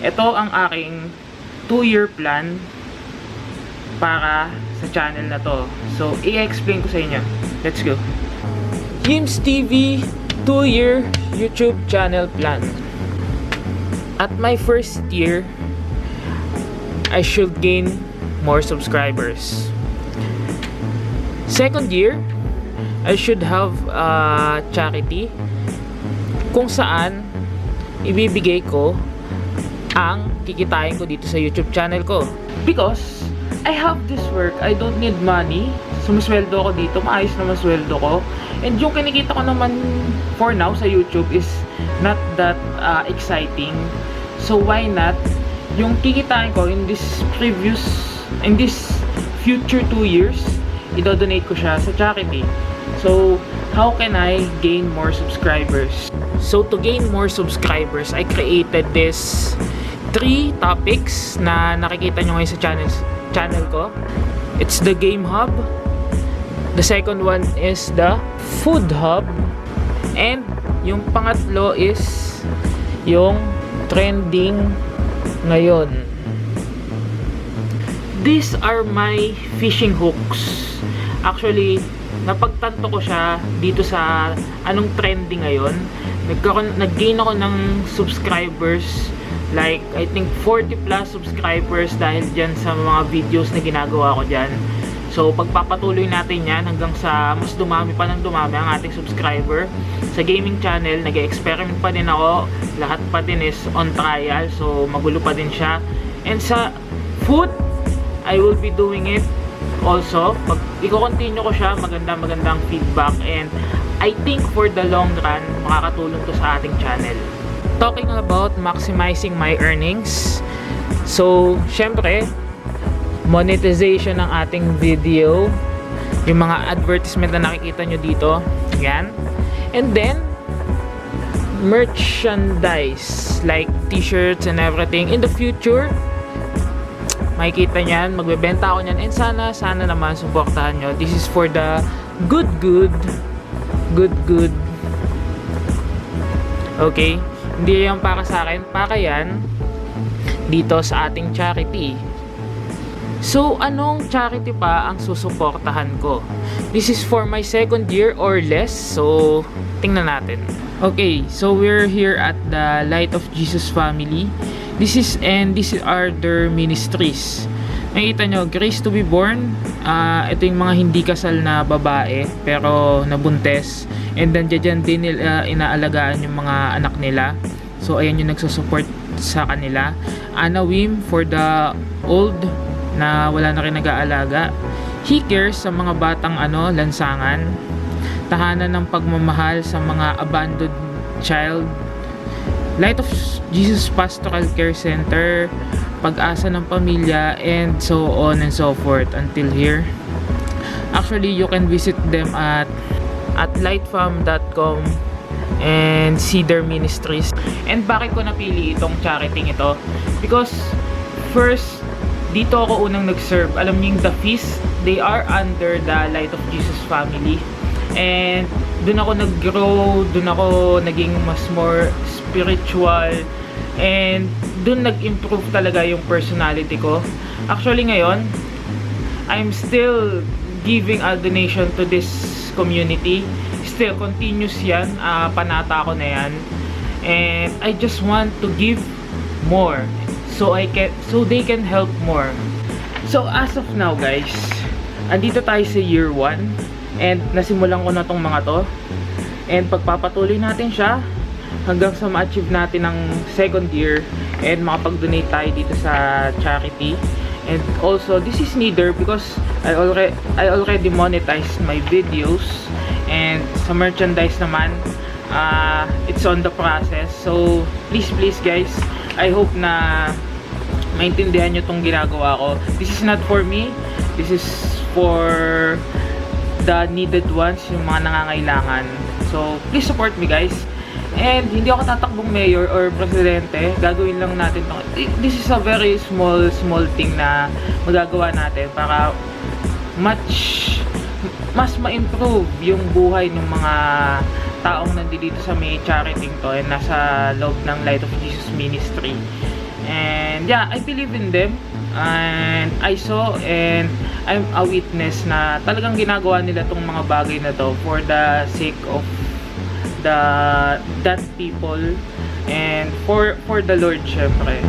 Ito ang aking 2-year plan para sa channel na to. So, i-explain ko sa inyo. Let's go. Hims TV 2-year YouTube channel plan. At my first year, I should gain more subscribers. Second year, I should have a charity kung saan ibibigay ko ang kikitain ko dito sa YouTube channel ko. Because I have this work, I don't need money. Sumusweldo ako dito, maayos naman sweldo ko. And yung kinikita ko naman for now sa YouTube is not that exciting. So why not? Yung kikitain ko in this future 2 years, i-donate ko siya sa charity. So how can I gain more subscribers? So to gain more subscribers, I created this 3 topics na nakikita nyo ngayon sa channel ko. It's the Game Hub. The second one is the Food Hub. And yung pangatlo is yung trending ngayon. These are my fishing hooks. Actually, napagtanto ko siya dito sa anong trending ngayon. Nag-gain ako ng subscribers, like I think 40 plus subscribers dahil dyan sa mga videos na ginagawa ko dyan. So pagpapatuloy natin yan hanggang sa mas dumami pa ng dumami ang ating subscriber. Sa gaming channel, nag-experiment pa din ako. Lahat pa din is on trial, so magulo pa din siya. And sa food, I will be doing it also. Pag i-continue ko siya, magandang feedback, and I think for the long run, makakatulong to sa ating channel. Talking about maximizing my earnings, so syempre monetization ng ating video, yung mga advertisement na nakikita nyo dito, yan. And then merchandise like t-shirts and everything in the future, makikita nyan, magbebenta ako nyan, and sana naman suportahan nyo. This is for the good. Okay, hindi yan para sa akin, para yan dito sa ating charity. So anong charity pa ang susuportahan ko? This is for my second year or less, so tingnan natin. Okay, so we're here at the Light of Jesus Family. These are their ministries. Nakita nyo, Grace to be Born. Ito yung mga hindi kasal na babae pero nabuntes. And then dyan din nila inaalagaan yung mga anak nila. So ayan yung nagsusupport sa kanila. Anna Wim for the old na wala na rin nag-aalaga. He cares sa mga batang lansangan. Tahanan ng pagmamahal sa mga abandoned child. Light of Jesus Pastoral Care Center, Pag-asa ng Pamilya, and so on and so forth until here. Actually, you can visit them at lightfam.com and see their ministries. And bakit ko napili itong charity ito? Because first, dito ako unang nag-serve. Alam niyo yung The Feast, they are under the Light of Jesus Family. And doon ako nag-grow, doon ako naging mas more spiritual, and doon nag-improve talaga yung personality ko. Actually ngayon, I'm still giving a donation to this community. Still continuous yan, panata ko na yan. And I just want to give more so they can help more. So as of now guys, andito tayo sa year 1. And nasimulan ko na tong mga to. And pagpapatuloy natin siya hanggang sa ma-achieve natin ng second year and makapag-donate tayo dito sa charity. And also, this is neither because I already monetized my videos. And sa merchandise naman, it's on the process. So, please guys, I hope na maintindihan nyo tong ginagawa ko. This is not for me. This is for the needed ones, yung mga nangangailangan. So, please support me guys. And hindi ako tatakbong mayor or presidente. Gagawin lang natin to. This is a very small thing na magagawa natin para mas ma-improve yung buhay ng mga taong nandito sa may charity to and nasa loob ng Light of Jesus Ministry. And yeah, I believe in them. And I saw and I'm a witness na talagang ginagawa nila tong mga bagay na to for the sake of that people and for the Lord syempre.